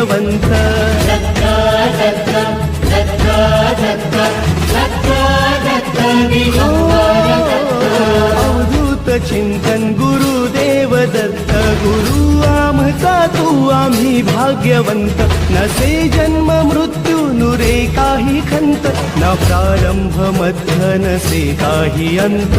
भाग्यवंत अवधूत चिंतन गुरुदेव दत्त गुरु आमचा तू आम्ही भाग्यवंत नसे जन्म मृत्यू नुरे काही खंत न प्रारंभ मध्य नसे काही अंत